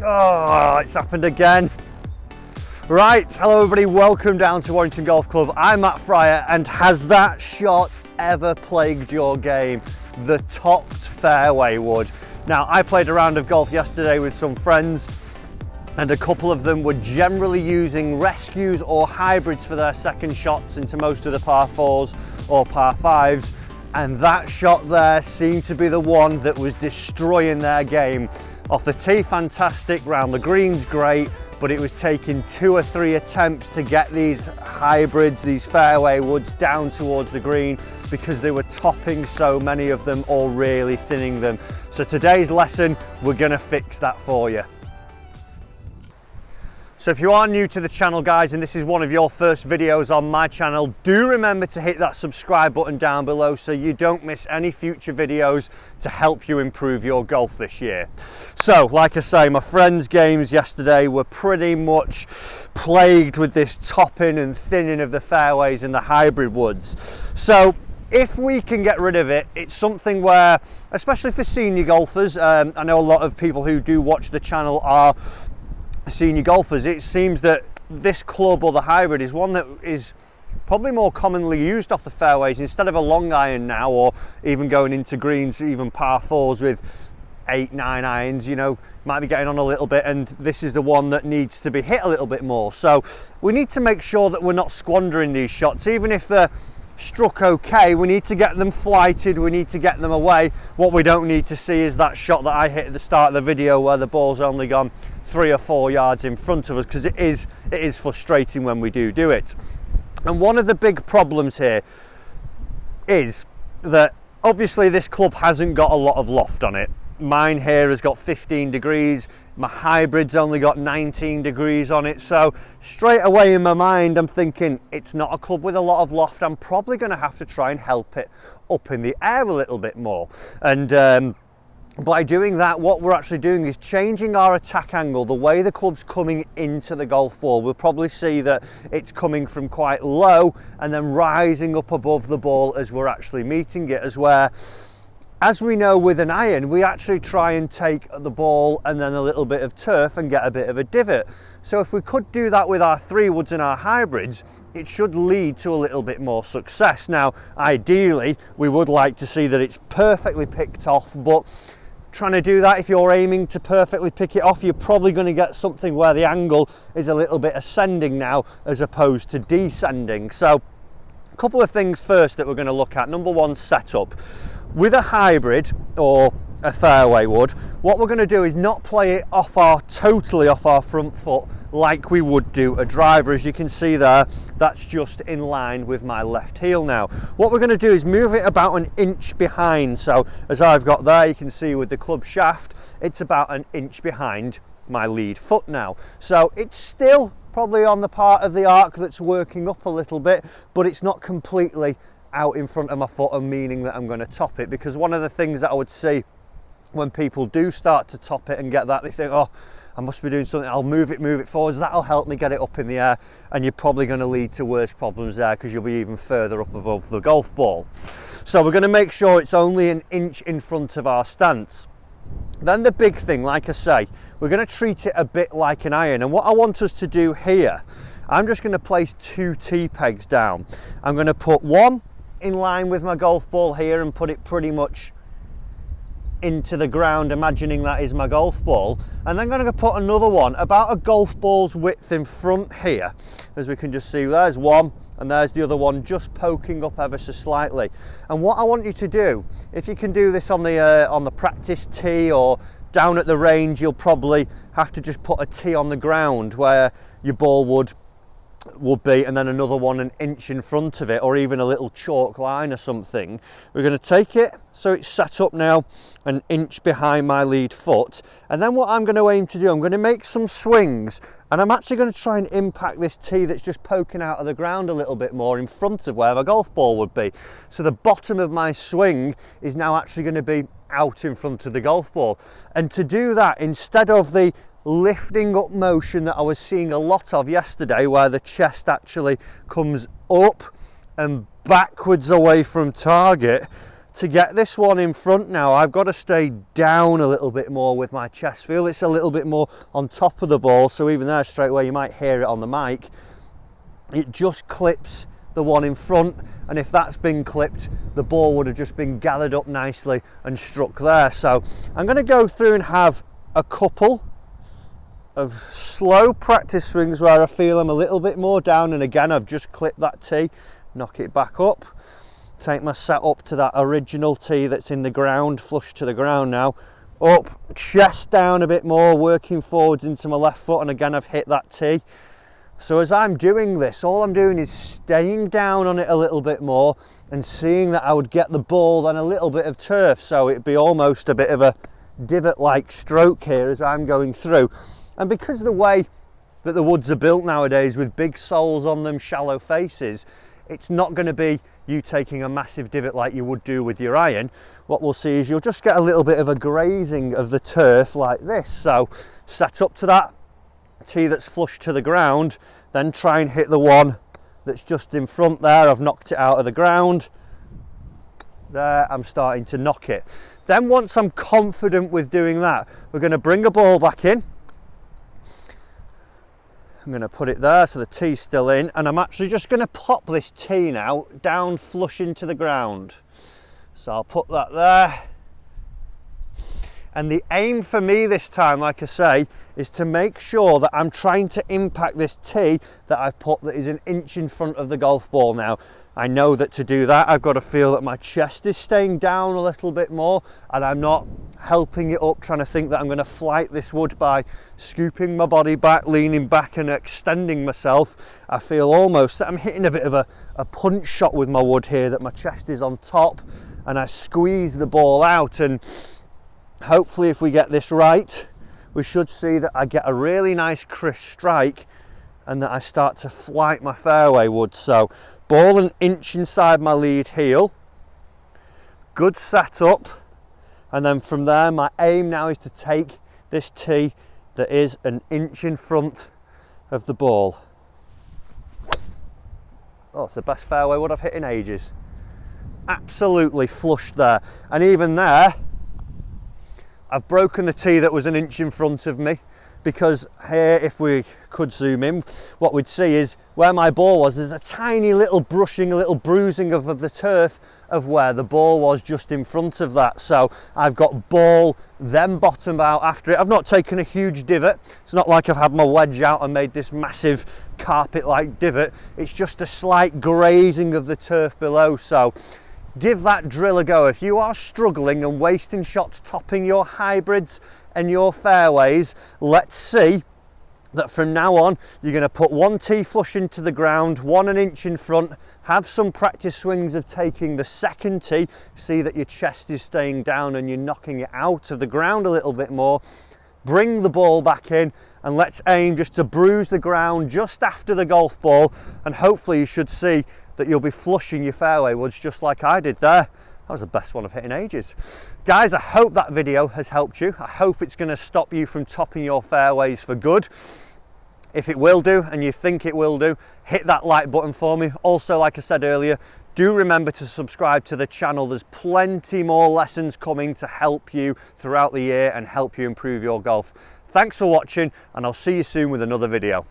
Oh, it's happened again. Right, hello everybody, welcome down to Warrington Golf Club. I'm Matt Fryer, and has that shot ever plagued your game? The topped fairway wood. Now, I played a round of golf yesterday with some friends, and a couple of them were generally using rescues or hybrids for their second shots into most of the par fours or par fives, and that shot there seemed to be the one that was destroying their game. Off the tee, fantastic, round the greens, great, but it was taking 2 or 3 attempts to get these hybrids, these fairway woods, down towards the green because they were topping so many of them or really thinning them. So today's lesson, we're gonna fix that for you. So if you are new to the channel, guys, and this is one of your first videos on my channel, do remember to hit that subscribe button down below so you don't miss any future videos to help you improve your golf this year. So, like I say, my friends' games yesterday were pretty much plagued with this topping and thinning of the fairways and the hybrid woods. So, if we can get rid of it, it's something where, especially for senior golfers, I know a lot of people who do watch the channel are senior golfers. It seems that this club or the hybrid is one that is probably more commonly used off the fairways instead of a long iron now, or even going into greens, even par fours with 8-9 irons, you know, might be getting on a little bit, and this is the one that needs to be hit a little bit more. So we need to make sure that we're not squandering these shots. Even if they're struck okay, we need to get them flighted, we need to get them away. What we don't need to see is that shot that I hit at the start of the video where the ball's only gone 3 or 4 yards in front of us, because it is frustrating when we do it. And one of the big problems here is that obviously this club hasn't got a lot of loft on it. Mine here has got 15 degrees, my hybrid's only got 19 degrees on it, so straight away in my mind I'm thinking it's not a club with a lot of loft. I'm probably going to have to try and help it up in the air a little bit more, and by doing that, what we're actually doing is changing our attack angle, the way the club's coming into the golf ball. We'll probably see that it's coming from quite low and then rising up above the ball as we're actually meeting it, as we know with an iron, we actually try and take the ball and then a little bit of turf and get a bit of a divot. So if we could do that with our 3 woods and our hybrids, it should lead to a little bit more success. Now, ideally, we would like to see that it's perfectly picked off, but trying to do that, if you're aiming to perfectly pick it off, you're probably going to get something where the angle is a little bit ascending now as opposed to descending. So a couple of things first that we're going to look at. Number one, setup. With a hybrid or a fairway wood, what we're going to do is not play it totally off our front foot like we would do a driver. As you can see there, that's just in line with my left heel now. What we're going to do is move it about an inch behind. So as I've got there, you can see with the club shaft, it's about an inch behind my lead foot now. So it's still probably on the part of the arc that's working up a little bit, but it's not completely out in front of my foot, and meaning that I'm going to top it. Because one of the things that I would see when people do start to top it and get that, they think, oh, I must be doing something, I'll move it forwards, that'll help me get it up in the air, and you're probably going to lead to worse problems there because you'll be even further up above the golf ball. So we're going to make sure it's only an inch in front of our stance. Then the big thing, like I say, we're going to treat it a bit like an iron, and what I want us to do here, I'm just going to place 2 tee pegs down. I'm going to put one in line with my golf ball here and put it pretty much into the ground, imagining that is my golf ball, and then I'm going to put another one about a golf ball's width in front here. As we can just see, there's one and there's the other one just poking up ever so slightly. And what I want you to do, if you can do this on the practice tee or down at the range, you'll probably have to just put a tee on the ground where your ball would be, and then another one an inch in front of it, or even a little chalk line or something. We're going to take it so it's set up now an inch behind my lead foot, and then what I'm going to aim to do, I'm going to make some swings, and I'm actually going to try and impact this tee that's just poking out of the ground a little bit more in front of where my golf ball would be. So the bottom of my swing is now actually going to be out in front of the golf ball. And to do that, instead of the lifting up motion that I was seeing a lot of yesterday, where the chest actually comes up and backwards away from target, to get this one in front now, I've got to stay down a little bit more with my chest feel. It's a little bit more on top of the ball, so even there straight away you might hear it on the mic. It just clips the one in front, and if that's been clipped, the ball would have just been gathered up nicely and struck there. So I'm going to go through and have a couple of slow practice swings where I feel I'm a little bit more down, and again I've just clipped that tee, knock it back up, take my set up to that original tee that's in the ground, flush to the ground now, up, chest down a bit more, working forwards into my left foot, and again I've hit that tee. So as I'm doing this, all I'm doing is staying down on it a little bit more and seeing that I would get the ball and a little bit of turf, so it'd be almost a bit of a divot-like stroke here as I'm going through. And because of the way that the woods are built nowadays with big soles on them, shallow faces, it's not going to be you taking a massive divot like you would do with your iron. What we'll see is you'll just get a little bit of a grazing of the turf like this. So set up to that tee that's flush to the ground, then try and hit the one that's just in front there. I've knocked it out of the ground. There, I'm starting to knock it. Then once I'm confident with doing that, we're going to bring a ball back in. I'm going to put it there so the tee's still in, and I'm actually just going to pop this tee now down flush into the ground. So I'll put that there. And the aim for me this time, like I say, is to make sure that I'm trying to impact this tee that I've put that is an inch in front of the golf ball now. I know that to do that, I've got to feel that my chest is staying down a little bit more and I'm not helping it up, trying to think that I'm going to flight this wood by scooping my body back, leaning back and extending myself. I feel almost that I'm hitting a bit of a punch shot with my wood here, that my chest is on top and I squeeze the ball out, and hopefully if we get this right, we should see that I get a really nice crisp strike and that I start to flight my fairway wood. So ball an inch inside my lead heel, good setup, and then from there my aim now is to take this tee that is an inch in front of the ball. Oh, it's the best fairway wood I've hit in ages. Absolutely flushed there, and even there I've broken the tee that was an inch in front of me, because here, if we could zoom in, what we'd see is where my ball was, there's a tiny little brushing, a little bruising of the turf of where the ball was just in front of that. So I've got ball, then bottom out after it. I've not taken a huge divot. It's not like I've had my wedge out and made this massive carpet-like divot. It's just a slight grazing of the turf below. So give that drill a go. If you are struggling and wasting shots topping your hybrids and your fairways, let's see that from now on you're going to put one tee flush into the ground, one an inch in front, have some practice swings of taking the second tee, see that your chest is staying down and you're knocking it out of the ground a little bit more, bring the ball back in, and let's aim just to bruise the ground just after the golf ball, and hopefully you should see that you'll be flushing your fairway woods just like I did there. That was the best one I've hit in ages. Guys, I hope that video has helped you. I hope it's going to stop you from topping your fairways for good. If it will do, and you think it will do, hit that like button for me. Also, like I said earlier, do remember to subscribe to the channel. There's plenty more lessons coming to help you throughout the year and help you improve your golf. Thanks for watching, and I'll see you soon with another video.